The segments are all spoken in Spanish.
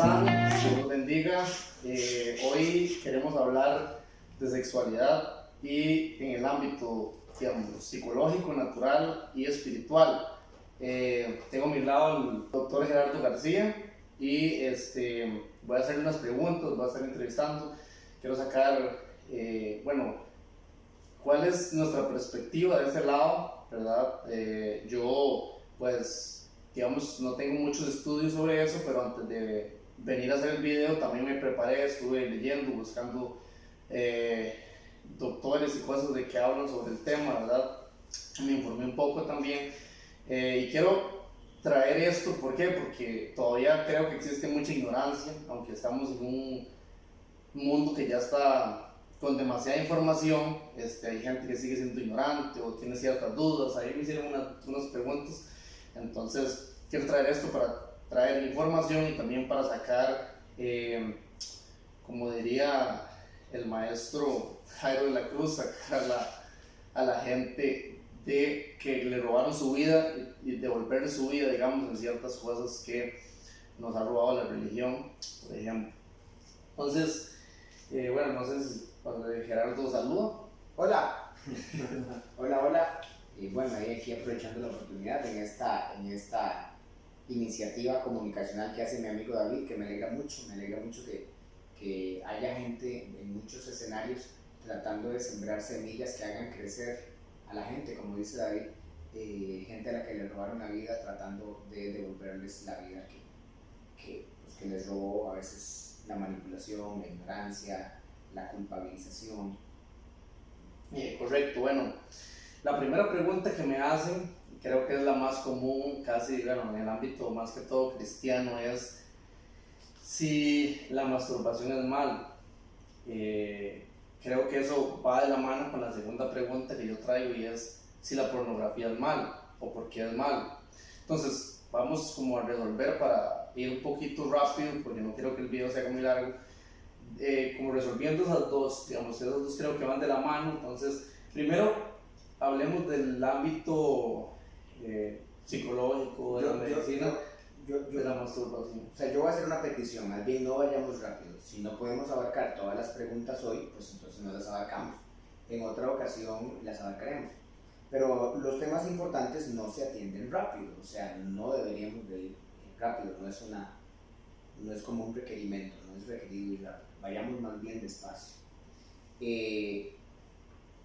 están? Dios los bendiga. Hoy queremos hablar de sexualidad y en el ámbito, digamos, psicológico, natural y espiritual. Tengo a mi lado el doctor Gerardo García y voy a hacerle unas preguntas, voy a estar entrevistando. Quiero sacar, cuál es nuestra perspectiva de ese lado, ¿verdad? Yo, pues, digamos, no tengo muchos estudios sobre eso, pero antes de venir a hacer el video también me preparé, estuve leyendo, buscando doctores y cosas de que hablan sobre el tema, ¿verdad? Me informé un poco también y quiero traer esto, ¿por qué? Porque todavía creo que existe mucha ignorancia, aunque estamos en un mundo que ya está con demasiada información. Hay gente que sigue siendo ignorante o tiene ciertas dudas. Ahí me hicieron unas preguntas, entonces quiero traer esto para traer información y también para sacar, como diría el maestro Jairo de la Cruz, sacar a la gente de que le robaron su vida y devolverle su vida, digamos, en ciertas cosas que nos ha robado la religión, por ejemplo. Entonces, no sé si Gerardo saluda. Hola. Hola. Y bueno, ahí aquí aprovechando la oportunidad en esta iniciativa comunicacional que hace mi amigo David, que me alegra mucho que haya gente en muchos escenarios tratando de sembrar semillas que hagan crecer a la gente, como dice David, gente a la que le robaron la vida tratando de devolverles la vida que les robó a veces la manipulación, la ignorancia, la culpabilización. Correcto, bueno, la primera pregunta que me hacen, creo que es la más común, casi, en el ámbito más que todo cristiano, es si la masturbación es mal. Creo que eso va de la mano con la segunda pregunta que yo traigo, y es si la pornografía es mal o por qué es mal. Entonces, vamos como a resolver para ir un poquito rápido, porque no quiero que el video sea muy largo. Como resolviendo esas dos, digamos, esas dos creo que van de la mano. Entonces, primero hablemos del ámbito psicológico, de la medicina, de la masturbación. O sea, yo voy a hacer una petición, más bien no vayamos rápido. Si no podemos abarcar todas las preguntas hoy, pues entonces no las abarcamos. En otra ocasión las abarcaremos. Pero los temas importantes no se atienden rápido, o sea, no deberíamos de ir rápido, no es como un requerimiento, no es requerido ir rápido, vayamos más bien despacio. Que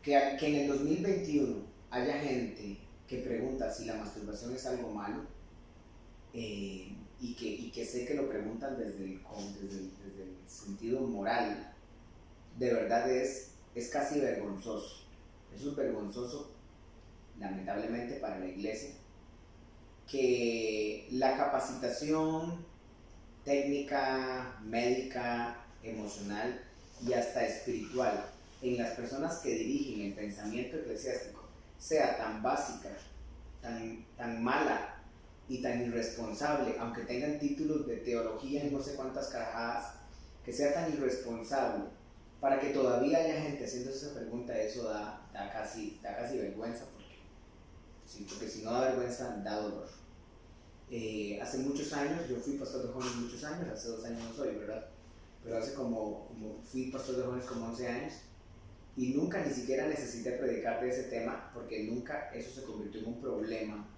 en el 2021 haya gente que pregunta si la masturbación es algo malo, y que sé que lo preguntan desde el sentido moral, de verdad es casi vergonzoso. Eso es vergonzoso, lamentablemente, para la iglesia, que la capacitación técnica, médica, emocional y hasta espiritual en las personas que dirigen el pensamiento eclesiástico sea tan básica, tan mala y tan irresponsable, aunque tengan títulos de teología y no sé cuántas carajadas, que sea tan irresponsable para que todavía haya gente haciéndose esa pregunta. Eso da casi vergüenza, porque si no da vergüenza, da dolor. Hace muchos años, yo fui pastor de jóvenes muchos años, hace 2 años no soy, ¿verdad? Pero hace como fui pastor de jóvenes como 11 años, y nunca ni siquiera necesité predicar de ese tema, porque nunca eso se convirtió en un problema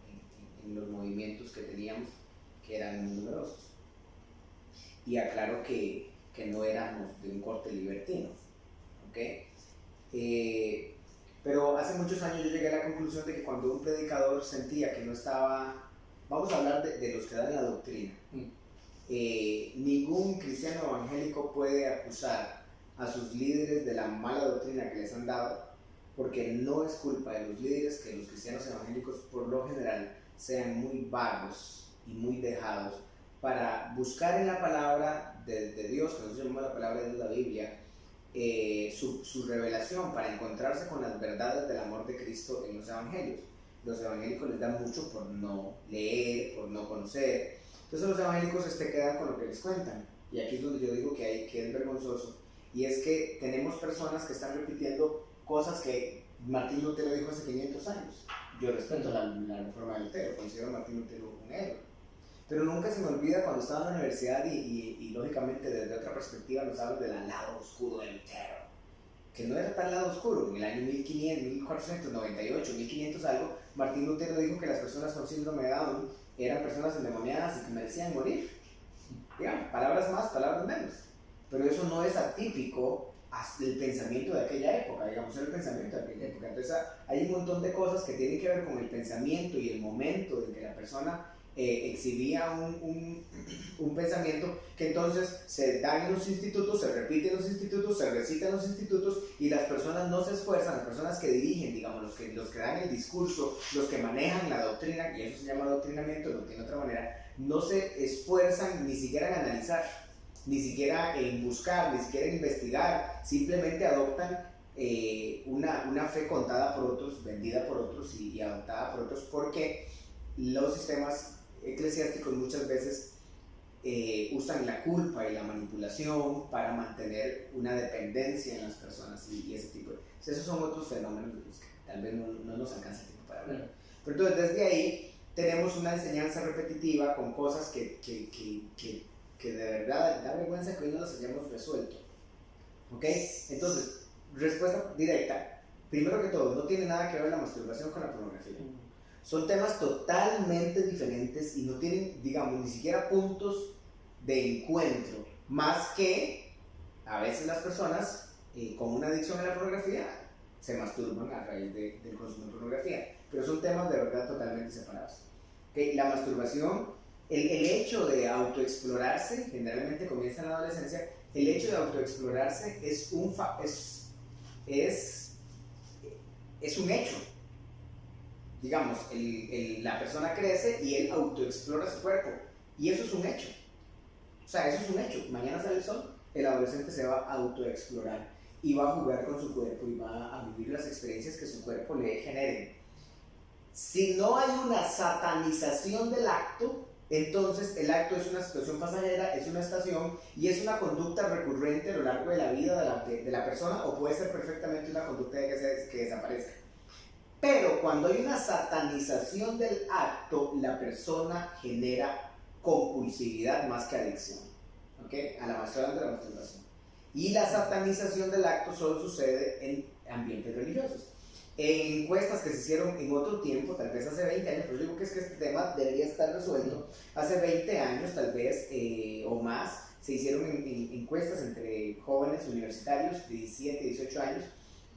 en los movimientos que teníamos, que eran muy numerosos. Y aclaro que no éramos de un corte libertino, ¿ok? Pero hace muchos años yo llegué a la conclusión de que cuando un predicador sentía que no estaba, vamos a hablar de los que dan la doctrina, ningún cristiano evangélico puede acusar a sus líderes de la mala doctrina que les han dado, porque no es culpa de los líderes que los cristianos evangélicos por lo general sean muy vagos y muy dejados para buscar en la palabra de Dios, que nosotros llamamos la palabra de Dios, la Biblia, su revelación, para encontrarse con las verdades del amor de Cristo en los evangelios. Los evangélicos les dan mucho por no leer, por no conocer. Entonces los evangélicos quedan con lo que les cuentan. Y aquí es donde yo digo que es vergonzoso. Y es que tenemos personas que están repitiendo cosas que Martín Lutero dijo hace 500 años. Yo respeto la reforma de Lutero, considero a Martín Lutero un héroe. Pero nunca se me olvida cuando estaba en la universidad y lógicamente desde otra perspectiva nos hablan del lado oscuro de Lutero, que no era tan lado oscuro. En el año 1500, 1498, 1500 algo, Martín Lutero dijo que las personas con síndrome de Down eran personas endemoniadas y que merecían morir. Digamos, palabras más, palabras menos. Pero eso no es atípico el pensamiento de aquella época, digamos, era el pensamiento de aquella época. Entonces hay un montón de cosas que tienen que ver con el pensamiento y el momento en que la persona exhibía un pensamiento que entonces se da en los institutos, se repite en los institutos, se recita en los institutos y las personas no se esfuerzan, las personas que dirigen, digamos, los que dan el discurso, los que manejan la doctrina, y eso se llama adoctrinamiento, no tiene otra manera, no se esfuerzan ni siquiera en analizar, ni siquiera en buscar, ni siquiera en investigar, simplemente adoptan una fe contada por otros, vendida por otros y adoptada por otros, porque los sistemas eclesiásticos muchas veces usan la culpa y la manipulación para mantener una dependencia en las personas y ese tipo de cosas. Esos son otros fenómenos de los que tal vez no nos alcanza el tiempo para hablar. Pero entonces desde ahí tenemos una enseñanza repetitiva con cosas que de verdad da vergüenza que hoy no las hayamos resuelto. ¿Ok? Entonces, respuesta directa. Primero que todo, no tiene nada que ver la masturbación con la pornografía. Son temas totalmente diferentes y no tienen, digamos, ni siquiera puntos de encuentro, más que a veces las personas con una adicción a la pornografía se masturban a raíz del consumo de pornografía, pero son temas de verdad totalmente separados. ¿Okay? La masturbación, el hecho de autoexplorarse, generalmente comienza en la adolescencia, el hecho de autoexplorarse es un hecho. Digamos, la persona crece y él autoexplora su cuerpo. Y eso es un hecho. O sea, eso es un hecho. Mañana sale el sol, el adolescente se va a autoexplorar y va a jugar con su cuerpo y va a vivir las experiencias que su cuerpo le genere. Si no hay una satanización del acto, entonces el acto es una situación pasajera, es una estación y es una conducta recurrente a lo largo de la vida de la persona, o puede ser perfectamente una conducta que desaparezca. Pero cuando hay una satanización del acto, la persona genera compulsividad más que adicción. ¿Okay? A la masturbación. Y la satanización del acto solo sucede en ambientes religiosos. En encuestas que se hicieron en otro tiempo, tal vez hace 20 años, pero yo digo que es que este tema debería estar resuelto. Hace 20 años, tal vez, o más, se hicieron encuestas entre jóvenes universitarios de 17, 18 años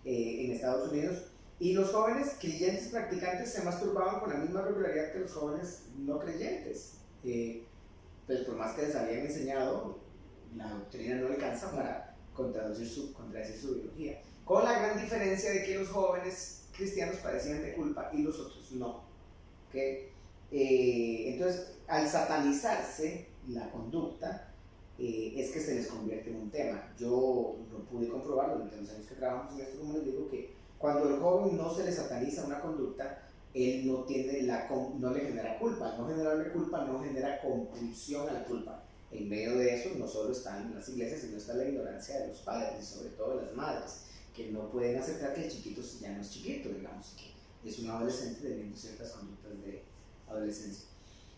en Estados Unidos. Y los jóvenes creyentes practicantes se masturbaban con la misma regularidad que los jóvenes no creyentes. Pues por más que les habían enseñado, la doctrina no alcanza para contradecir su biología. Con la gran diferencia de que los jóvenes cristianos padecían de culpa y los otros no. ¿Okay? Entonces, al satanizarse la conducta, es que se les convierte en un tema. Yo lo pude comprobar durante los años que trabajamos en esto, como les digo, que cuando el joven no se le sataniza una conducta, él no le genera culpa. Al no generarle culpa, no genera compulsión a la culpa. En medio de eso no solo están las iglesias, sino está la ignorancia de los padres y sobre todo de las madres, que no pueden aceptar que el chiquito ya no es chiquito, digamos, que es un adolescente teniendo ciertas conductas de adolescencia.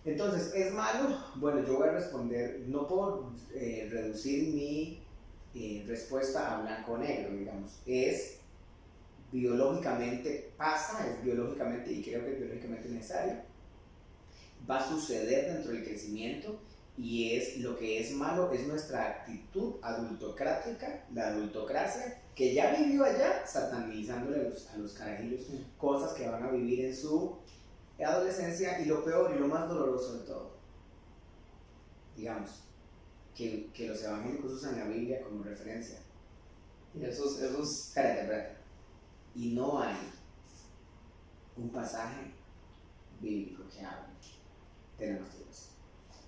Entonces, ¿es malo? Bueno, yo voy a responder, no puedo reducir mi respuesta a blanco o negro, digamos. Es biológicamente pasa, es biológicamente, y creo que es biológicamente necesario, va a suceder dentro del crecimiento, y es lo que es malo es nuestra actitud adultocrática, la adultocracia, que ya vivió allá satanizándole a los carajillos cosas que van a vivir en su adolescencia, y lo peor y lo más doloroso de todo, digamos, que los evangélicos usan la Biblia como referencia. Y esos... Espérate. Y no hay un pasaje bíblico que hable de la masturbación.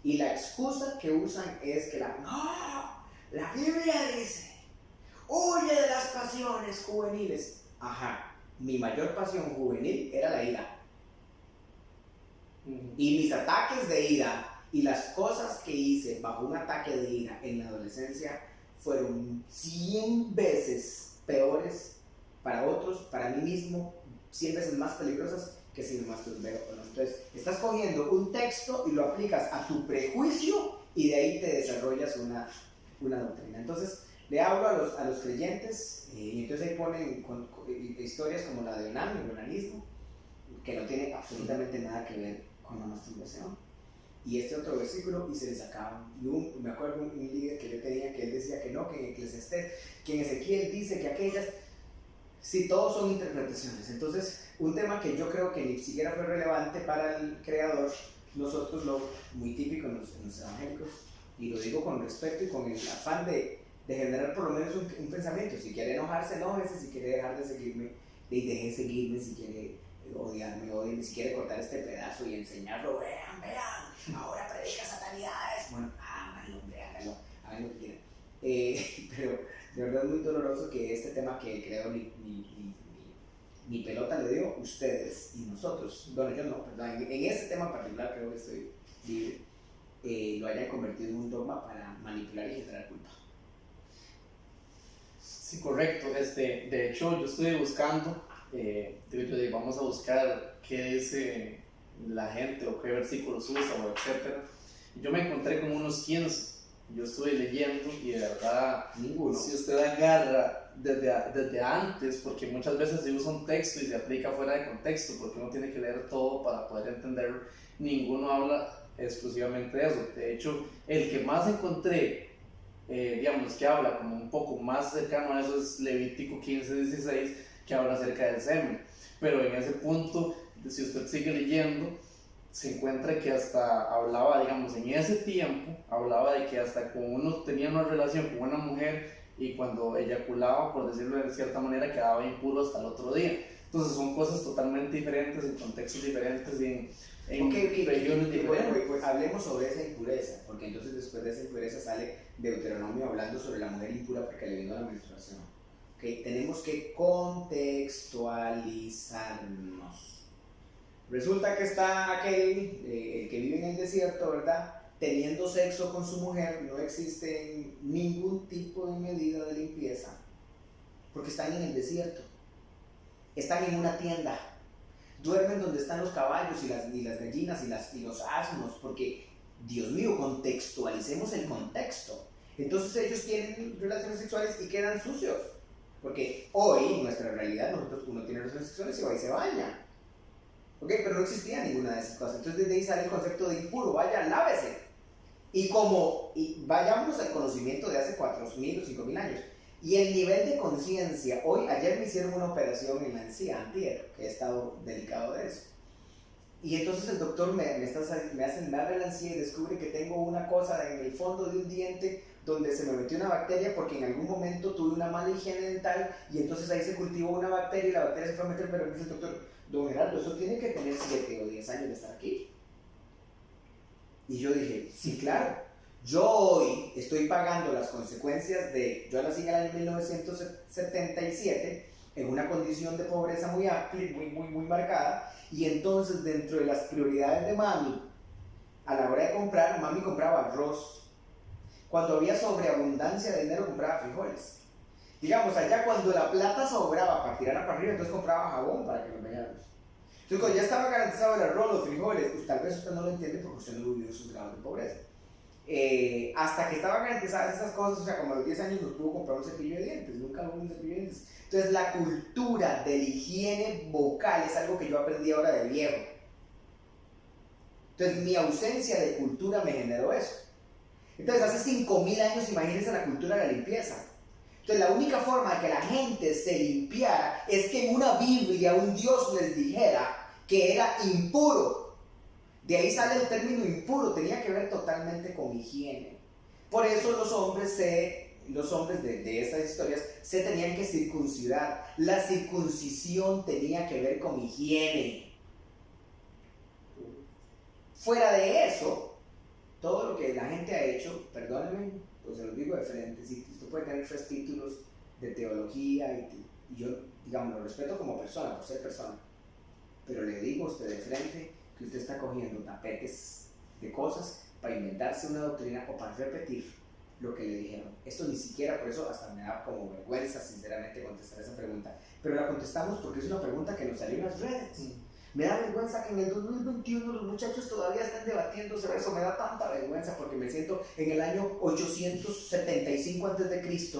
Y la excusa que usan es que la Biblia dice, huye de las pasiones juveniles. Ajá, mi mayor pasión juvenil era la ira. Y mis ataques de ira y las cosas que hice bajo un ataque de ira en la adolescencia fueron 100 veces peores para otros, para mí mismo, 100 veces más peligrosas que si me masturbé o no. Entonces, estás cogiendo un texto y lo aplicas a tu prejuicio y de ahí te desarrollas una doctrina. Entonces, le hablo a los creyentes y entonces ahí ponen historias como la de Onán, el onanismo, que no tiene absolutamente nada que ver con la masturbación. Y este otro versículo, y se les acaban. Y me acuerdo un líder que yo tenía que él decía que no, que en Eclesiastés, que en Ezequiel dice que aquellas, sí, todos son interpretaciones. Entonces, un tema que yo creo que ni siquiera fue relevante para el creador, nosotros muy típico en los evangélicos, y lo digo con respeto y con el afán de generar por lo menos un pensamiento. Si quiere enojarse, enójese. Si quiere dejar de seguirme, deje de seguirme. Si quiere odiarme, odie. Si quiere cortar este pedazo y enseñarlo, vean, ahora predica satanidades. Bueno, háganlo, hagan lo que quieran. Pero de verdad es muy doloroso que este tema que creo mi pelota le dio, ustedes y nosotros, bueno, yo no, perdón, en ese tema en particular creo que estoy libre, lo hayan convertido en un dogma para manipular y generar culpa. Sí, correcto. De hecho, yo estuve buscando, vamos a buscar qué dice la gente o qué versículos usa o etcétera. Yo me encontré con unos 15. Yo estuve leyendo y de verdad, ninguno. Si usted agarra desde antes, porque muchas veces se usa un texto y se aplica fuera de contexto, porque uno tiene que leer todo para poder entenderlo, ninguno habla exclusivamente de eso. De hecho, el que más encontré, digamos, que habla como un poco más cercano a eso es Levítico 15:16, que habla acerca del semen. Pero en ese punto, si usted sigue leyendo, se encuentra que hasta hablaba, digamos, en ese tiempo, hablaba de que hasta cuando uno tenía una relación con una mujer y cuando eyaculaba, por decirlo de cierta manera, quedaba impuro hasta el otro día. Entonces son cosas totalmente diferentes, en contextos diferentes, en regiones diferentes. Pues hablemos sobre esa impureza, porque entonces después de esa impureza sale Deuteronomio hablando sobre la mujer impura porque le vino la menstruación. Tenemos que contextualizarnos. Resulta que está aquel, el que vive en el desierto, ¿verdad? Teniendo sexo con su mujer, no existe ningún tipo de medida de limpieza, porque están en el desierto, están en una tienda, duermen donde están los caballos y las gallinas y los asnos, porque, Dios mío, contextualicemos el contexto. Entonces ellos tienen relaciones sexuales y quedan sucios, porque hoy, nuestra realidad, uno tiene relaciones sexuales y va y se baña. Pero no existía ninguna de esas cosas. Entonces desde ahí sale el concepto de impuro, vaya, lávese. Y vayamos al conocimiento de hace 4.000 o 5.000 años. Y el nivel de conciencia, ayer me hicieron una operación en la encía, antier, que he estado delicado de eso. Y entonces el doctor me abre la encía y descubre que tengo una cosa en el fondo de un diente donde se me metió una bacteria porque en algún momento tuve una mala higiene dental y entonces ahí se cultivó una bacteria y la bacteria se fue a meter, pero dice el doctor, don Gerardo, eso tiene que tener 7 o 10 años de estar aquí. Y yo dije, sí, claro, yo hoy estoy pagando las consecuencias yo nací en el año 1977 en una condición de pobreza muy amplia, muy marcada, y entonces dentro de las prioridades de mami, a la hora de comprar, mami compraba arroz. Cuando había sobreabundancia de dinero compraba frijoles. Digamos, allá cuando la plata sobraba para tirarla para arriba, entonces compraba jabón para que nos bañáramos. Entonces cuando ya estaba garantizado el arroz, los frijoles, pues tal vez usted no lo entiende porque usted no vivió sus grados de pobreza. Hasta que estaban garantizadas esas cosas, o sea, como a los 10 años nos pudo comprar un cepillo de dientes, nunca hubo un cepillo de dientes. Entonces la cultura de la higiene vocal es algo que yo aprendí ahora de viejo. Entonces mi ausencia de cultura me generó eso. Entonces hace 5.000 años, imagínense la cultura de la limpieza. Entonces la única forma de que la gente se limpiara es que en una Biblia un Dios les dijera que era impuro. De ahí sale el término impuro, tenía que ver totalmente con higiene. Por eso los hombres de estas historias se tenían que circuncidar. La circuncisión tenía que ver con higiene. Fuera de eso, todo lo que la gente ha hecho, perdónenme, pues se los digo de frente, si usted puede tener 3 títulos de teología y yo, digamos, lo respeto como persona, por ser persona, pero le digo a usted de frente que usted está cogiendo tapetes de cosas para inventarse una doctrina o para repetir lo que le dijeron. Esto ni siquiera, por eso hasta me da como vergüenza sinceramente contestar esa pregunta, pero la contestamos porque es una pregunta que nos salió en las redes. Me da vergüenza que en el 2021 los muchachos todavía estén debatiendo sobre eso. Me da tanta vergüenza porque me siento en el año 875 a.C.,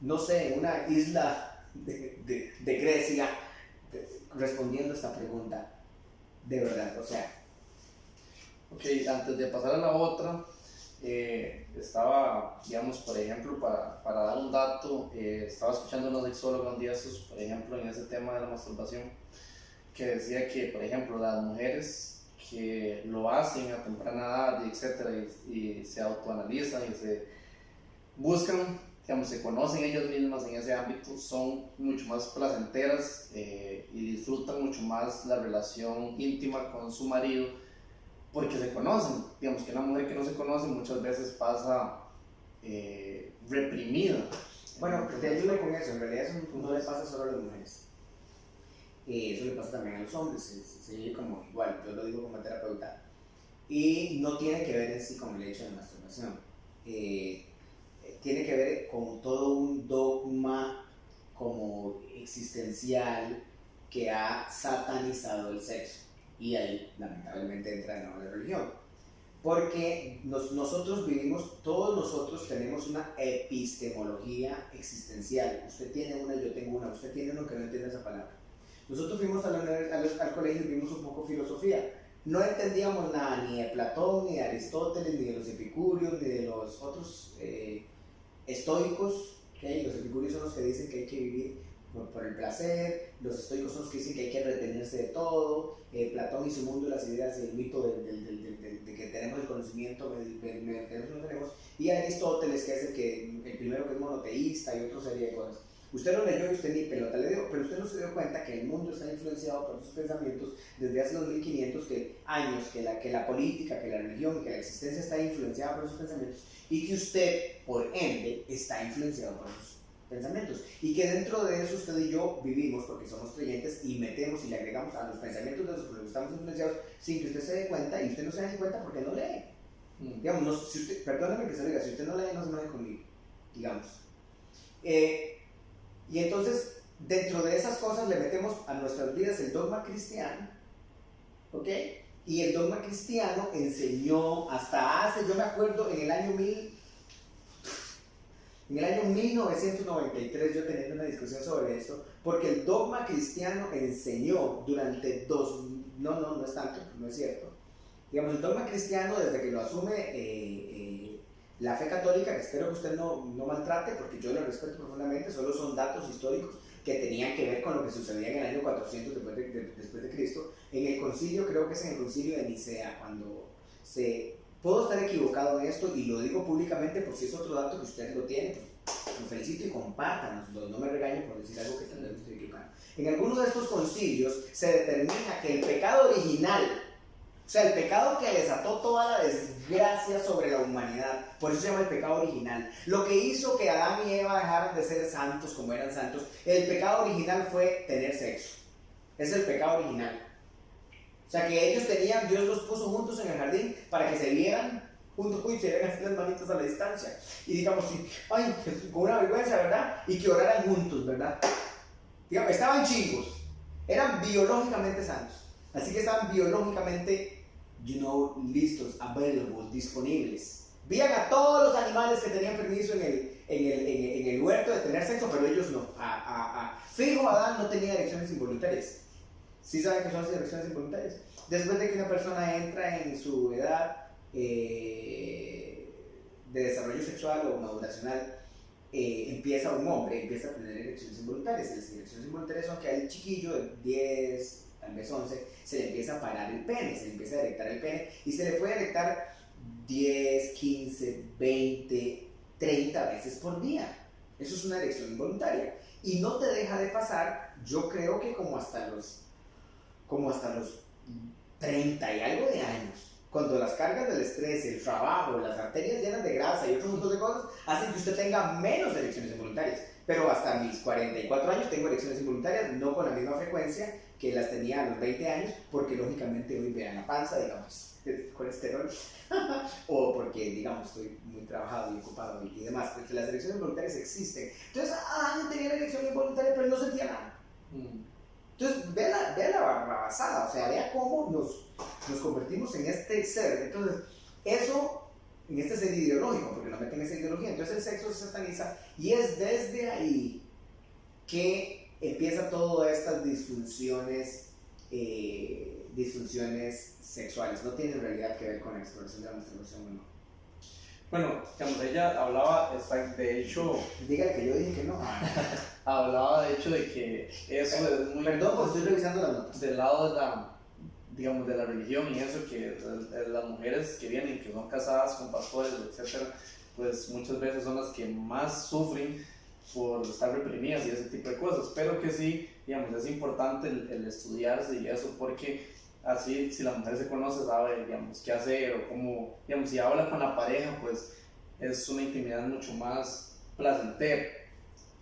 no sé, en una isla de Grecia, respondiendo a esta pregunta. De verdad, o sea. Ok, antes de pasar a la otra, estaba, digamos, por ejemplo, para dar un dato, estaba escuchando a una sexóloga un día, por ejemplo, en ese tema de la masturbación, que decía que, por ejemplo, las mujeres que lo hacen a temprana edad, y etcétera, y se autoanalizan y se buscan, digamos, se conocen ellas mismas en ese ámbito, son mucho más placenteras y disfrutan mucho más la relación íntima con su marido porque se conocen. Digamos que una mujer que no se conoce muchas veces pasa reprimida. Bueno, te ayudo con eso. En realidad eso no le pasa solo a las mujeres. Eso le pasa también a los hombres. Se vive como igual, yo lo digo como terapeuta. Y no tiene que ver en sí con el hecho de masturbación. Tiene que ver con todo un dogma como existencial que ha satanizado el sexo. Y ahí lamentablemente entra de nuevo la religión. Porque nosotros vivimos, todos nosotros tenemos una epistemología existencial. Usted tiene una, yo tengo una, usted tiene uno que no entiende esa palabra. Nosotros fuimos al colegio y vimos un poco filosofía. No entendíamos nada ni de Platón, ni de Aristóteles, ni de los epicúreos, ni de los otros estoicos. ¿Okay? Los epicúreos son los que dicen que hay que vivir por el placer, los estoicos son los que dicen que hay que retenerse de todo, Platón y su mundo, las ideas y el mito de que tenemos el conocimiento, que no tenemos, y Aristóteles, que es el primero que es monoteísta y otra serie de cosas. Usted lo leyó y usted ni pelota le dio, pero usted no se dio cuenta que el mundo está influenciado por sus pensamientos desde hace 2500 años, que la política, que la religión, que la existencia está influenciada por sus pensamientos y que usted, por ende, está influenciado por sus pensamientos, y que dentro de eso usted y yo vivimos porque somos creyentes y metemos y le agregamos a los pensamientos de los que estamos influenciados sin que usted se dé cuenta, y usted no se da cuenta porque no lee. Digamos, no, si usted, perdóname que se lo diga, si usted no lee, no se enoje conmigo, digamos. Y entonces, dentro de esas cosas le metemos a nuestras vidas el dogma cristiano, ¿ok? Y el dogma cristiano enseñó hasta hace, yo me acuerdo, en el año 1993, yo teniendo una discusión sobre esto, porque el dogma cristiano enseñó durante no es tanto, no es cierto. Digamos, el dogma cristiano, desde que lo asume la fe católica, que espero que usted no maltrate, porque yo lo respeto profundamente, solo son datos históricos que tenían que ver con lo que sucedía en el año 400 después de Cristo, en el concilio, creo que es en el concilio de Nicea, cuando puedo estar equivocado en esto y lo digo públicamente por si es otro dato que usted lo tiene, pues lo felicito y compártanoslo, no me regañen por decir algo que tal vez estoy equivocando. En algunos de estos concilios se determina que el pecado original, o sea, el pecado que desató toda la desgracia sobre la humanidad, por eso se llama el pecado original, lo que hizo que Adán y Eva dejaran de ser santos como eran santos, el pecado original fue tener sexo. Es el pecado original. O sea, que ellos tenían, Dios los puso juntos en el jardín para que se vieran juntos y se vieran así las manitas a la distancia. Y digamos, ay, con una vergüenza, ¿verdad? Y que oraran juntos, ¿verdad? Digamos, estaban chingos, eran biológicamente sanos. Así que estaban biológicamente, listos, available, disponibles. Vían a todos los animales que tenían permiso en el huerto de tener sexo, pero ellos no. Fijo, Adán no tenía erecciones involuntarias. ¿Sí saben qué son las erecciones involuntarias? Después de que una persona entra en su edad de desarrollo sexual o maduracional, empieza un hombre, empieza a tener erecciones involuntarias. Las erecciones involuntarias son que al chiquillo de 10, tal vez 11, se le empieza a parar el pene, se le empieza a erectar el pene y se le puede erectar 10, 15, 20, 30 veces por día. Eso es una erección involuntaria y no te deja de pasar, yo creo que como hasta los 30 y algo de años, cuando las cargas del estrés, el trabajo, las arterias llenas de grasa y otros montón de cosas hacen que usted tenga menos erecciones involuntarias. Pero hasta mis 44 años tengo erecciones involuntarias, no con la misma frecuencia que las tenía a los 20 años, porque lógicamente hoy vean la panza, digamos, el colesterol, o porque, digamos, estoy muy trabajado y ocupado y demás. Porque las erecciones involuntarias existen. Entonces, yo tenía la erección involuntaria, pero no sentía nada. Entonces, vea la barrabasada, o sea, vea cómo nos convertimos en este ser. Entonces, eso, en este ser ideológico, porque nos meten en esa ideología, entonces el sexo se sataniza y es desde ahí que empieza todas estas disfunciones sexuales. No tiene en realidad que ver con la exploración de la masturbación o no. Bueno, digamos, ella hablaba, de hecho, Dígale que yo dije que no. hablaba de hecho de que eso es muy... Perdón, pues estoy revisando las notas. Del lado de la, digamos, de la religión y eso, que las mujeres que vienen, que son casadas con pastores, etcétera, pues muchas veces son las que más sufren por estar reprimidas y ese tipo de cosas, pero que sí, digamos, es importante el estudiarse y eso, porque así, si la mujer se conoce, sabe, digamos, qué hacer o cómo, digamos, si habla con la pareja, pues es una intimidad mucho más placentera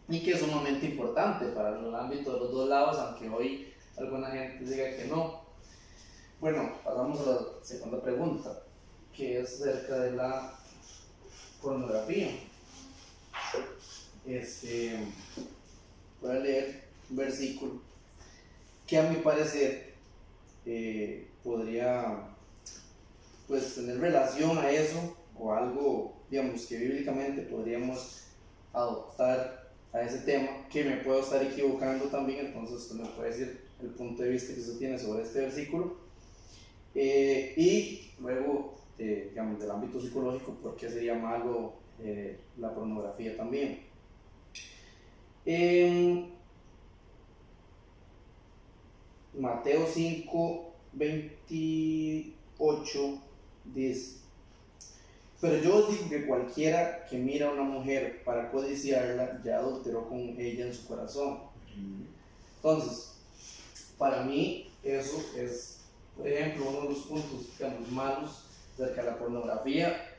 y que es sumamente importante para el ámbito de los dos lados, aunque hoy alguna gente diga que no. Bueno, pasamos a la segunda pregunta, que es acerca de la pornografía. Voy a leer un versículo que a mi parecer podría, pues, tener relación a eso, o algo, digamos, que bíblicamente podríamos adoptar a ese tema, que me puedo estar equivocando también, entonces usted me puede decir el punto de vista que usted tiene sobre este versículo, y luego, digamos, del ámbito psicológico, por qué sería malo la pornografía también. Mateo 5:28 dice: pero yo os digo que cualquiera que mira a una mujer para codiciarla ya adulteró con ella en su corazón. Entonces, para mí eso es, por ejemplo, uno de los puntos, digamos, malos acerca de la pornografía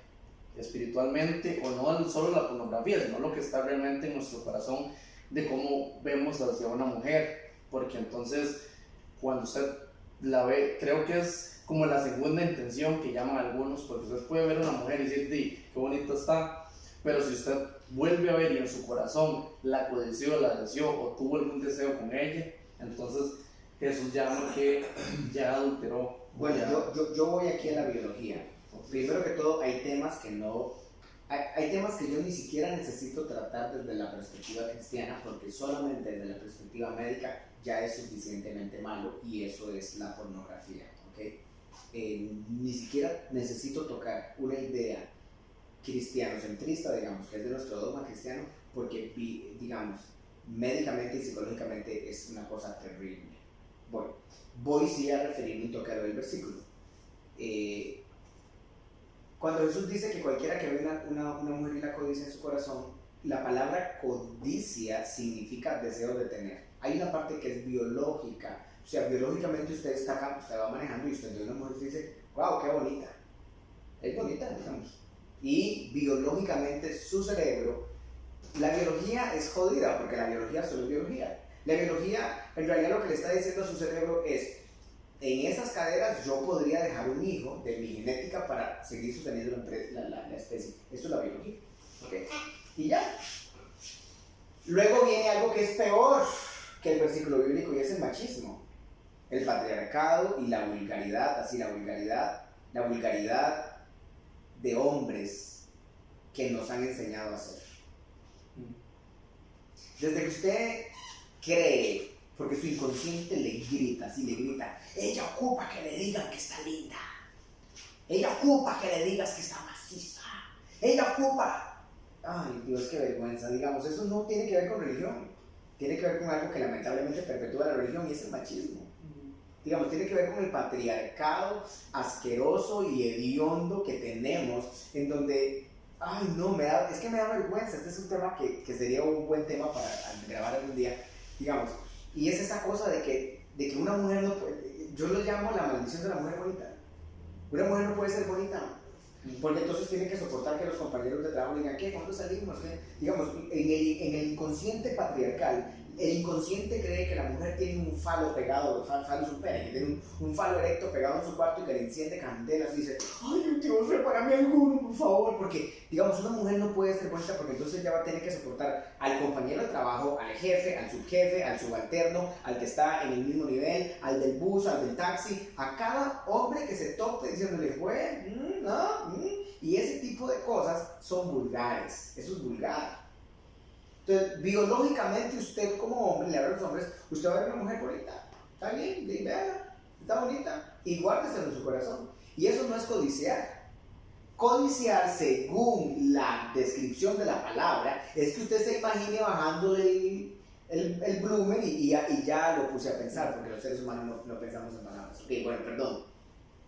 espiritualmente, o no solo la pornografía, sino lo que está realmente en nuestro corazón de cómo vemos hacia una mujer, porque entonces cuando usted la ve, creo que es como la segunda intención que llaman algunos, porque usted puede ver a una mujer y decir, qué bonita está, pero si usted vuelve a ver y en su corazón la codició, la deseó o tuvo algún deseo con ella, entonces Jesús llama que ya adulteró. Bueno, yo voy aquí a la biología. Primero que todo, hay temas que yo ni siquiera necesito tratar desde la perspectiva cristiana, porque solamente desde la perspectiva médica ya es suficientemente malo, y eso es la pornografía, ¿ok? Ni siquiera necesito tocar una idea cristianocentrista, digamos, que es de nuestro dogma cristiano, porque, digamos, médicamente y psicológicamente es una cosa terrible. Voy sí a referirme y tocar el versículo. Cuando Jesús dice que cualquiera que ve una mujer y la codicia en su corazón, la palabra codicia significa deseo de tener. Hay una parte que es biológica, o sea, biológicamente usted va manejando y usted ve una mujer y dice, wow, qué bonita. Es bonita, digamos. Y biológicamente su cerebro, la biología es jodida, porque la biología solo es biología. La biología, en realidad, lo que le está diciendo a su cerebro es: en esas caderas yo podría dejar un hijo de mi genética para seguir sosteniendo la especie. Esto es la biología. ¿Okay? Y ya. Luego viene algo que es peor que el versículo bíblico, y es el machismo, el patriarcado y la vulgaridad. Así, la vulgaridad de hombres que nos han enseñado a hacer. Desde que usted cree, porque su inconsciente le grita, ella ocupa que le digan que está linda, ella ocupa que le digas que está maciza, ella ocupa, ay Dios, qué vergüenza, digamos, eso no tiene que ver con religión, tiene que ver con algo que lamentablemente perpetúa la religión, y es el machismo. Digamos, tiene que ver con el patriarcado asqueroso y hediondo que tenemos, en donde, ay no, es que me da vergüenza. Este es un tema que sería un buen tema para grabar algún día, digamos, y es esa cosa de que una mujer no puede, yo lo llamo la maldición de la mujer bonita. Una mujer no puede ser bonita, porque entonces tiene que soportar que los compañeros de trabajo digan, ¿qué? ¿Cuándo salimos? ¿Qué? Digamos, en el inconsciente patriarcal, el inconsciente cree que la mujer tiene un falo pegado, falo su pene, que tiene un falo erecto pegado en su cuarto y que le enciende candelas y dice, ay Dios, repárame alguno, por favor, porque, digamos, una mujer no puede ser bonita porque entonces ya va a tener que soportar al compañero de trabajo, al jefe, al subjefe, al subalterno, al que está en el mismo nivel, al del bus, al del taxi, a cada hombre que se tope diciéndole, güey, y ese tipo de cosas son vulgares, eso es vulgar. Entonces, biológicamente usted como hombre, le habla a los hombres, usted va a ver una mujer bonita, está bien, véala, está bonita, y guárdeselo en su corazón. Y eso no es codiciar. Codiciar, según la descripción de la palabra, es que usted se imagine bajando el volumen y ya lo puse a pensar, porque los seres humanos no pensamos en palabras. Ok, bueno, perdón.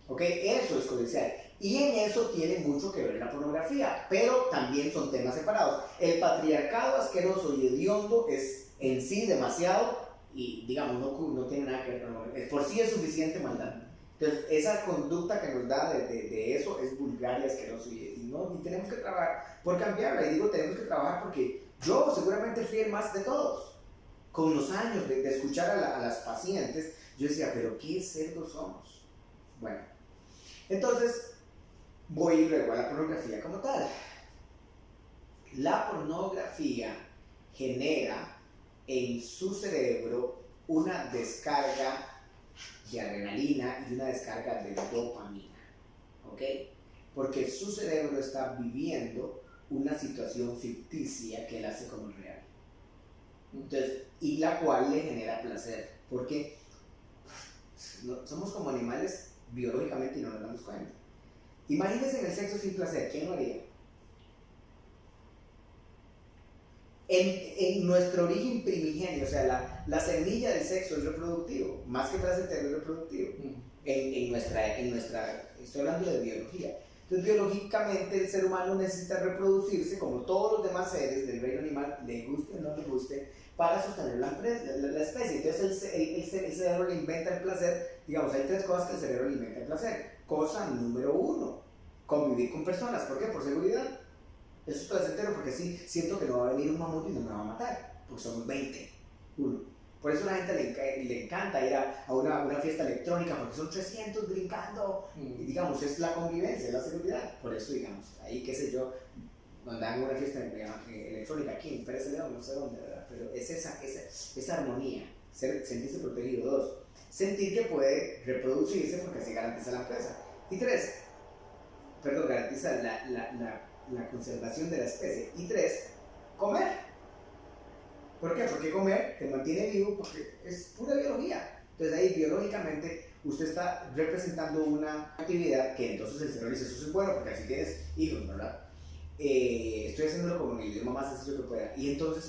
Ok, eso es codiciar. Y en eso tiene mucho que ver la pornografía, pero también son temas separados. El patriarcado asqueroso y hediondo es en sí demasiado y, digamos, no tiene nada que ver con la pornografía. Por sí es suficiente maldad. Entonces, esa conducta que nos da de eso es vulgar y asqueroso y tenemos que trabajar por cambiarla. Y digo, tenemos que trabajar porque yo seguramente fui el más de todos. Con los años de escuchar a las pacientes, yo decía, pero qué cerdos somos. Bueno, entonces voy luego a la pornografía como tal. La pornografía genera en su cerebro una descarga de adrenalina y una descarga de dopamina, ¿ok? Porque su cerebro está viviendo una situación ficticia que él hace como real. Entonces, y la cual le genera placer, porque somos como animales biológicamente y no nos damos cuenta. Imagínense en el sexo sin placer, ¿quién lo haría? En nuestro origen primigenio, o sea, la semilla del sexo es reproductivo, más que placentero es reproductivo. En nuestra, estoy hablando de biología. Entonces, biológicamente el ser humano necesita reproducirse como todos los demás seres del reino animal, le guste o no le guste, para sostener la especie. Entonces el cerebro le inventa el placer. Digamos, hay 3 cosas que el cerebro le inventa el placer. Cosa número 1, convivir con personas. ¿Por qué? Por seguridad. Eso es placentero porque sí, siento que no va a venir un mamut y no me va a matar, porque somos 20, uno. Por eso a la gente le encanta ir a una fiesta electrónica, porque son 300 brincando, y digamos, es la convivencia, es la seguridad. Por eso, digamos, ahí qué sé yo, andan en una fiesta electrónica aquí en Pérez León, no sé dónde, ¿verdad? Pero es esa armonía, sentirse protegido. 2, sentir que puede reproducirse porque así garantiza la empresa. Y 3, garantiza la conservación de la especie. Y 3, comer. ¿Por qué? Porque comer te mantiene vivo porque es pura biología. Entonces ahí biológicamente usted está representando una actividad que entonces el cerebro dice, eso es bueno porque así tienes hijos, ¿verdad? Estoy haciéndolo como en el idioma más sencillo que pueda. Y entonces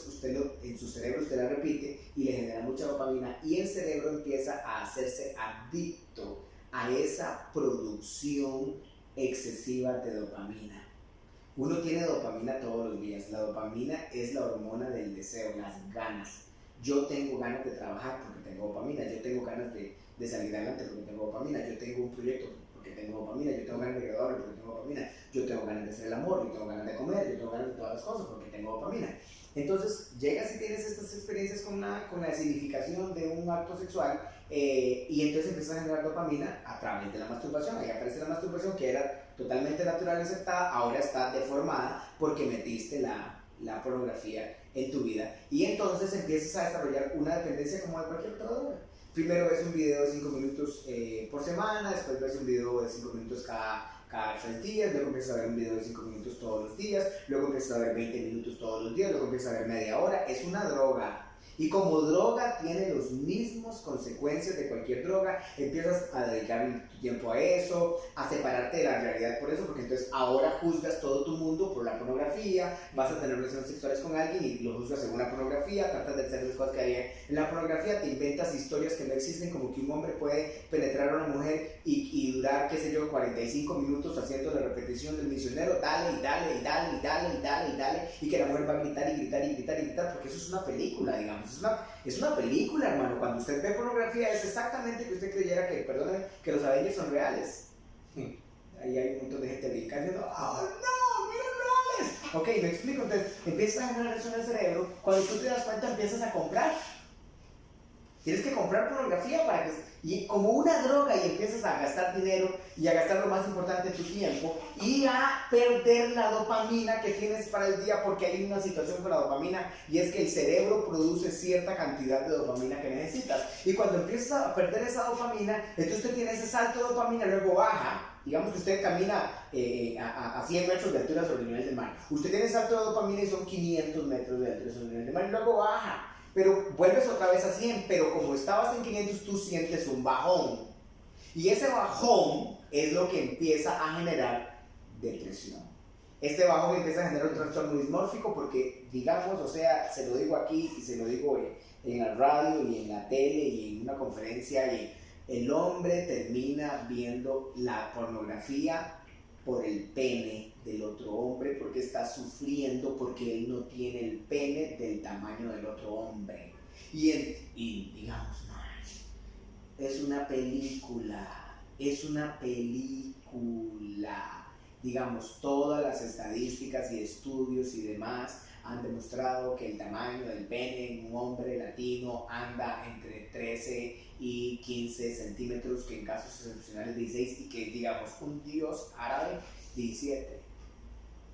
en su cerebro usted la repite y le genera mucha dopamina y el cerebro empieza a hacerse adicto a esa producción excesiva de dopamina. Uno tiene dopamina todos los días. La dopamina es la hormona del deseo, las ganas. Yo tengo ganas de trabajar porque tengo dopamina. Yo tengo ganas de salir adelante porque tengo dopamina. Yo tengo un proyecto porque tengo dopamina. Yo tengo ganas de graduarme porque tengo dopamina. Yo tengo ganas de hacer el amor. Yo tengo ganas de comer. Yo tengo ganas de todas las cosas porque tengo dopamina. Entonces, llegas y tienes estas experiencias con la significación de un acto sexual y entonces empiezas a generar dopamina a través de la masturbación. Ahí aparece la masturbación que era totalmente natural y aceptada, ahora está deformada porque metiste la pornografía en tu vida. Y entonces empiezas a desarrollar una dependencia como de cualquier otra droga. Primero ves un video de 5 minutos por semana, después ves un video de 5 minutos cada 3 días, luego empiezas a ver un video de 5 minutos todos los días, luego empiezas a ver 20 minutos todos los días, luego empiezas a ver media hora. Es una droga. Y como droga tiene los mismos consecuencias de cualquier droga, empiezas a dedicar tu tiempo a eso, a separarte de la realidad por eso, porque entonces ahora juzgas todo tu mundo por la pornografía, vas a tener relaciones sexuales con alguien y lo juzgas según la pornografía, tratas de hacer las cosas que harían en la pornografía, te inventas historias que no existen, como que un hombre puede penetrar a una mujer y durar, qué sé yo, 45 minutos haciendo la repetición del misionero, dale, y que la mujer va a gritar y gritar, porque eso es una película, digamos. Es una película, hermano. Cuando usted ve pornografía es exactamente que usted creyera que los Avengers son reales. Ahí hay un montón de gente brincando diciendo, ¡oh no! ¡Miren reales! Ok, me explico. Entonces empiezas a generar eso en el cerebro, cuando tú te das cuenta empiezas a comprar. Tienes que comprar pornografía para que, y como una droga, y empiezas a gastar dinero y a gastar lo más importante, tu tiempo, y a perder la dopamina que tienes para el día, porque hay una situación con la dopamina, y es que el cerebro produce cierta cantidad de dopamina que necesitas. Y cuando empiezas a perder esa dopamina, entonces usted tiene ese salto de dopamina, luego baja. Digamos que usted camina a 100 metros de altura sobre el nivel del mar. Usted tiene salto de dopamina y son 500 metros de altura sobre el nivel del mar, y luego baja. Pero vuelves otra vez a 100, pero como estabas en 500 tú sientes un bajón. Y ese bajón es lo que empieza a generar depresión. Este bajón empieza a generar un trastorno dismórfico porque, digamos, o sea, se lo digo aquí y se lo digo en la radio y en la tele y en una conferencia, y el hombre termina viendo la pornografía por el pene del otro hombre, porque está sufriendo porque él no tiene el pene del tamaño del otro hombre. Y digamos, no, es una película, digamos, todas las estadísticas y estudios y demás han demostrado que el tamaño del pene en un hombre latino anda entre 13 y 15 centímetros, que en casos excepcionales 16, y que, digamos, un dios árabe 17.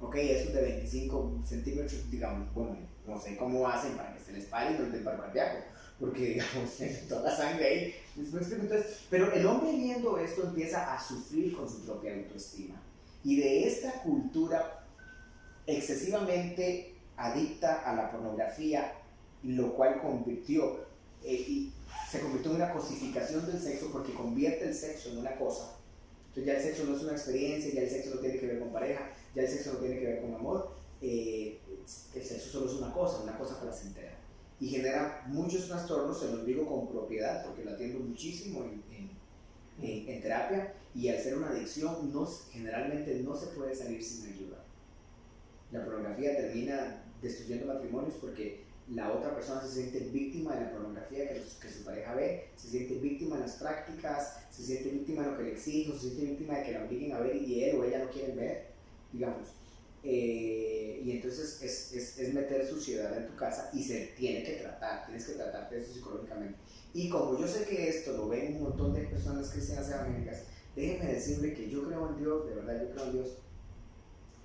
Ok, esos de 25 centímetros, digamos, bueno, no sé cómo hacen para que se les pare y no les dé paro cardíaco, porque, digamos, toda la sangre ahí. Entonces, pero el hombre viendo esto empieza a sufrir con su propia autoestima. Y de esta cultura excesivamente adicta a la pornografía, lo cual se convirtió en una cosificación del sexo, porque convierte el sexo en una cosa. Entonces ya el sexo no es una experiencia, ya el sexo no tiene que ver con pareja, ya el sexo no tiene que ver con amor, el sexo solo es una cosa placentera. Y genera muchos trastornos, se los digo con propiedad, porque lo atiendo muchísimo en terapia, y al ser una adicción generalmente no se puede salir sin ayuda. La pornografía termina destruyendo matrimonios porque la otra persona se siente víctima de la pornografía que su pareja ve, se siente víctima de las prácticas, se siente víctima de lo que le exigen, se siente víctima de que la obliguen a ver y él o ella no quieren ver, digamos. Y entonces es meter suciedad en tu casa, y se tiene que tratar, tienes que tratarte eso psicológicamente. Y como yo sé que esto lo ven un montón de personas cristianas evangélicas, déjenme decirle que yo creo en Dios, de verdad yo creo en Dios.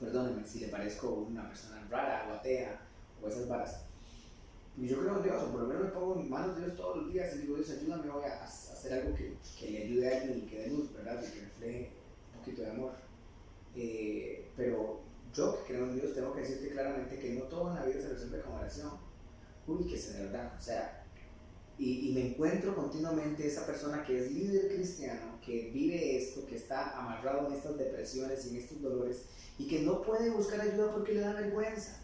Perdónenme si le parezco una persona rara o atea o esas varas. Y yo creo en Dios, o por lo menos me pongo en manos de Dios todos los días y digo, Dios, ayúdame hoy a hacer algo que le ayude a alguien y que dé luz, ¿verdad? Y que refleje un poquito de amor. Pero yo que creo en Dios tengo que decirte claramente que no todo en la vida se resuelve con oración. Ubíquese de verdad, o sea, y me encuentro continuamente esa persona que es líder cristiano, que vive esto, que está amarrado en estas depresiones y en estos dolores, y que no puede buscar ayuda porque le da vergüenza.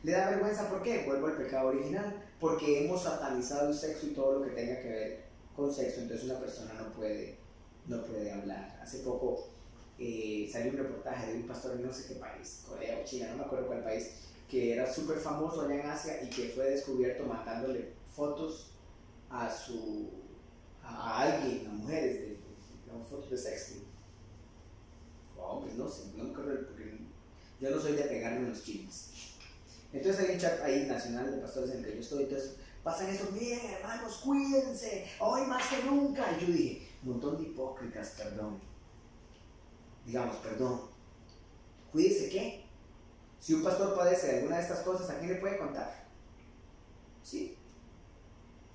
¿Le da vergüenza por qué? Vuelvo al pecado original, porque hemos satanizado el sexo y todo lo que tenga que ver con sexo, entonces una persona no puede hablar. Hace poco salió un reportaje de un pastor en no sé qué país, Corea o China, no me acuerdo cuál país, que era súper famoso allá en Asia y que fue descubierto mandándole fotos a alguien, a mujeres, digamos, fotos de sexting. O a hombres, no sé, no me acuerdo, porque yo no soy de pegarme en los chismes. Entonces hay un chat ahí nacional de pastores en el que yo estoy, entonces pasan esto, miren hermanos, cuídense, hoy más que nunca. Y yo dije, un montón de hipócritas, perdón. Digamos, perdón. ¿Cuídese qué? Si un pastor padece de alguna de estas cosas, ¿a quién le puede contar? ¿Sí?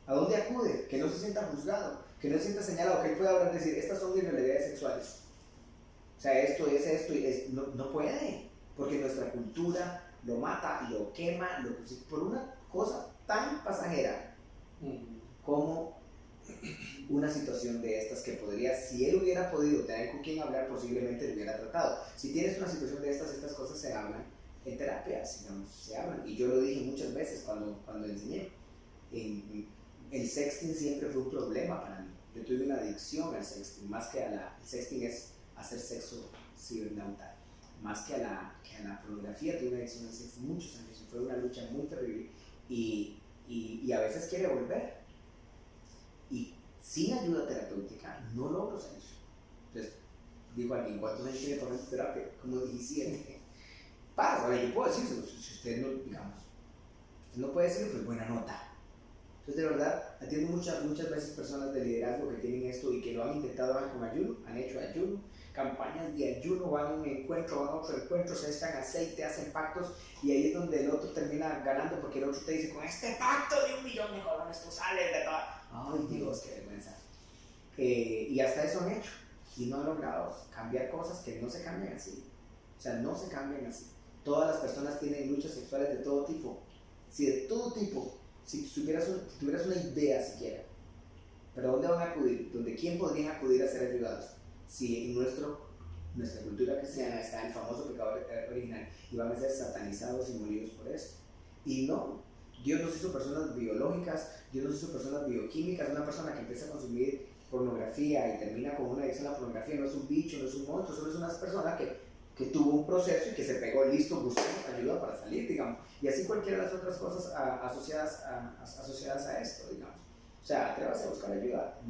¿A dónde acude? Que no se sienta juzgado, que no se sienta señalado, que él pueda hablar y decir, estas son irrealidades sexuales. O sea, esto es esto, no puede, porque nuestra cultura lo mata, lo quema, por una cosa tan pasajera como una situación de estas que podría, si él hubiera podido tener con quien hablar, posiblemente lo hubiera tratado. Si tienes una situación de estas cosas se hablan en terapia, digamos, se hablan. Y yo lo dije muchas veces cuando enseñé. El sexting siempre fue un problema para mí. Yo tuve una adicción al sexting, más que el sexting es hacer sexo cibernauta, más que a la pornografía. Tuve una adicción al sexting muchos años, fue una lucha muy terrible y a veces quiere volver. Y sin ayuda terapéutica no logro salir. Entonces, digo a alguien, ¿cuántos años tiene por terapia? Como 17. paz. Ahora, yo puedo decírselo, si usted no, digamos, usted no puede decirlo, pues buena nota. Entonces, de verdad, atiendo muchas veces personas de liderazgo que tienen esto y que lo han intentado hacer con ayuno, han hecho ayuno, campañas de ayuno, van a un encuentro, van a otro encuentro, se echan aceite, hacen pactos y ahí es donde el otro termina ganando porque el otro te dice, con este pacto de 1 millón de colones tú sales de toda... Ay Dios, qué vergüenza. Y hasta eso han hecho y no han logrado cambiar cosas que no se cambian así. O sea, no se cambian así. Todas las personas tienen luchas sexuales de todo tipo. Si de todo tipo, si tuvieras una idea siquiera, pero ¿dónde van a acudir? ¿Quién podrían acudir a ser ayudados? Si en nuestra cultura cristiana está el famoso pecado original y van a ser satanizados y molidos por esto. Y no, Dios nos hizo personas biológicas, Dios nos hizo personas bioquímicas. Una persona que empieza a consumir pornografía y termina con una adicción a la pornografía no es un bicho, no es un monstruo, solo es una persona que tuvo un proceso y que se pegó, listo, buscamos ayuda para salir, digamos. Y así cualquiera de las otras cosas asociadas a esto, digamos. O sea, atrévase a buscar ayuda.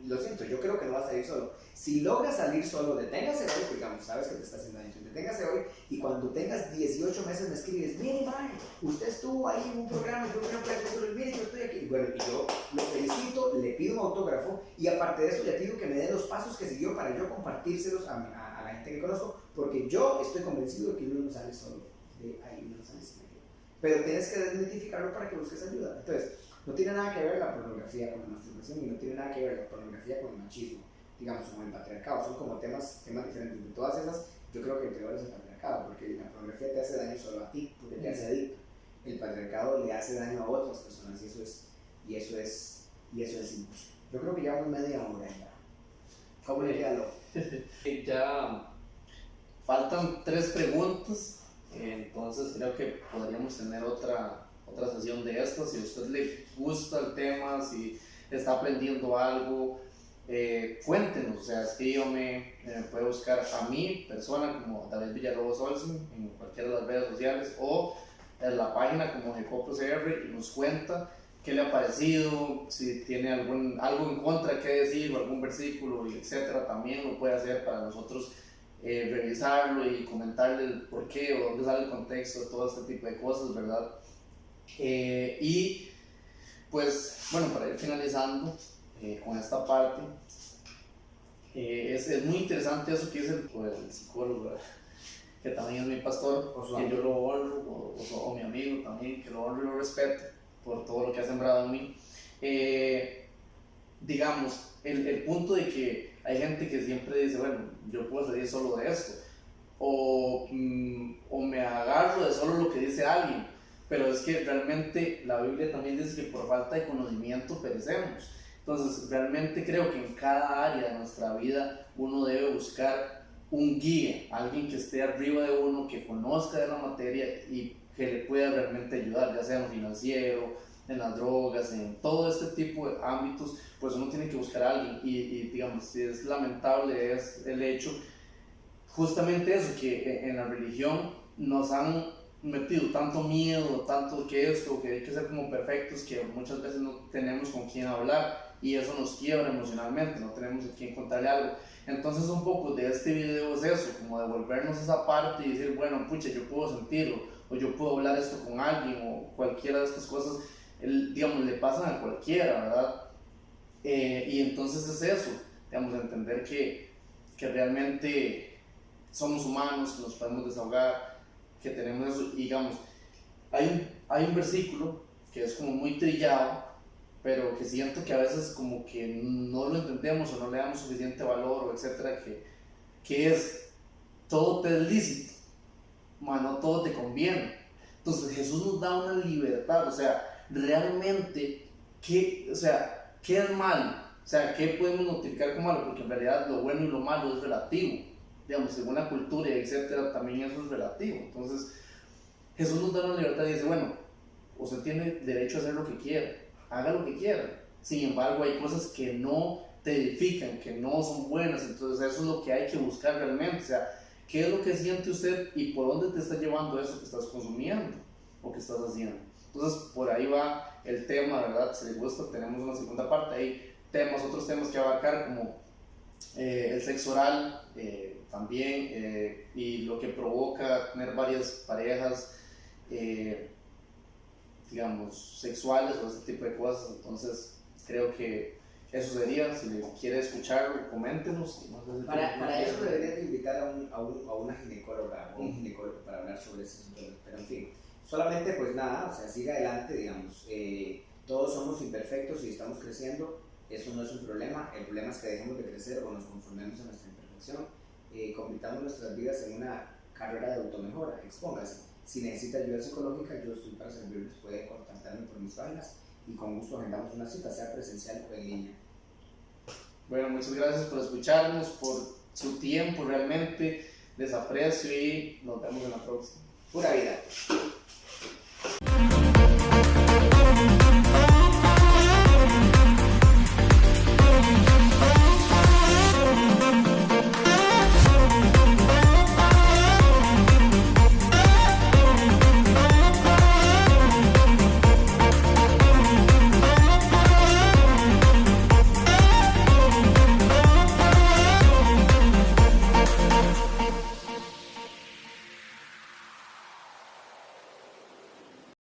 Lo siento, yo creo que no va a salir solo. Si logras salir solo, deténgase hoy, digamos, sabes que te está haciendo daño. Deténgase hoy y cuando tengas 18 meses me escribes, mire, Mike, usted estuvo ahí en un programa, yo creo que mire, yo estoy aquí. Bueno, y yo lo felicito, le pido un autógrafo y aparte de eso le pido que me dé los pasos que siguió para yo compartírselos a la gente que conozco, porque yo estoy convencido de que uno no sale solo. De ahí uno no sale sin ayuda. Pero tienes que desmitificarlo para que busques ayuda. Entonces, no tiene nada que ver la pornografía con la masturbación y no tiene nada que ver la pornografía con el machismo, digamos, con el patriarcado. Son como temas diferentes. De todas esas, yo creo que el peor es el patriarcado, porque la pornografía te hace daño solo a ti, porque te hace adicto. El patriarcado le hace daño a otras personas y eso es injusto. Yo creo que llevamos media hora ya. ¿Cómo le queda loco? Ya faltan 3 preguntas, entonces creo que podríamos tener otra sesión de estas. Si a usted le gusta el tema, si está aprendiendo algo, cuéntenos, o sea, escríbame, me puede buscar a mi persona como David Villalobos Olsen en cualquiera de las redes sociales o en la página como GecoProCR y nos cuenta qué le ha parecido, si tiene algo en contra que decir o algún versículo, etcétera. También lo puede hacer para nosotros revisarlo y comentarle el por qué o dónde sale el contexto de todo este tipo de cosas, ¿verdad? Y pues bueno, para ir finalizando con esta parte, es muy interesante eso que dice el psicólogo, ¿verdad? Que también es mi pastor, que yo lo honro, o mi amigo también, que lo honro y lo respeto por todo lo que ha sembrado en mí. Digamos, el punto de que hay gente que siempre dice, bueno, yo puedo salir solo de esto, o me agarro de solo lo que dice alguien, pero es que realmente la Biblia también dice que por falta de conocimiento perecemos. Entonces, realmente creo que en cada área de nuestra vida uno debe buscar un guía, alguien que esté arriba de uno, que conozca de la materia y que le pueda realmente ayudar, ya sea en lo financiero, en las drogas, en todo este tipo de ámbitos. Pues uno tiene que buscar a alguien y digamos, si es lamentable es el hecho, justamente eso, que en la religión nos han metido tanto miedo, tanto que esto, que hay que ser como perfectos, que muchas veces no tenemos con quién hablar y eso nos quiebra emocionalmente, no tenemos a quién contarle algo. Entonces un poco de este video es eso, como devolvernos esa parte y decir, bueno, pucha, yo puedo sentirlo, o yo puedo hablar esto con alguien, o cualquiera de estas cosas, digamos, le pasan a cualquiera, ¿verdad? Y entonces es eso, digamos, entender que realmente somos humanos, que nos podemos desahogar, que tenemos eso. Y digamos, hay un versículo que es como muy trillado, pero que siento que a veces como que no lo entendemos o no le damos suficiente valor, o etcétera, que es, todo te es lícito, mas no todo te conviene. Entonces Jesús nos da una libertad, o sea, realmente, ¿qué es malo? O sea, ¿qué podemos notificar como malo? Porque en realidad lo bueno y lo malo es relativo, digamos, según la cultura, etcétera, también eso es relativo. Entonces Jesús nos da una libertad y dice, bueno, usted tiene derecho a hacer lo que quiera, haga lo que quiera. Sin embargo, hay cosas que no te edifican, que no son buenas, entonces eso es lo que hay que buscar realmente. O sea, ¿qué es lo que siente usted y por dónde te está llevando eso que estás consumiendo o que estás haciendo? Entonces, por ahí va el tema, ¿verdad? Si les gusta, tenemos una segunda parte. Hay otros temas que abarcar, como el sexo oral también, y lo que provoca tener varias parejas, digamos, sexuales o este tipo de cosas. Entonces creo que eso sería. Si le quiere escucharlo, coméntenos. No sé si para eso deberías de invitar a una ginecóloga o un ginecólogo para hablar sobre ese tema. Pero en fin, solamente pues nada, o sea, siga adelante, digamos. Todos somos imperfectos y estamos creciendo. Eso no es un problema. El problema es que dejemos de crecer o nos conformemos a nuestra imperfección. Convirtamos nuestras vidas en una carrera de automejora. Expóngase. Si necesita ayuda psicológica, yo estoy para servirles. Puede contactarme por mis páginas y con gusto agendamos una cita, sea presencial o en línea. Bueno, muchas gracias por escucharnos, por su tiempo, realmente les aprecio y nos vemos en la próxima. Pura vida.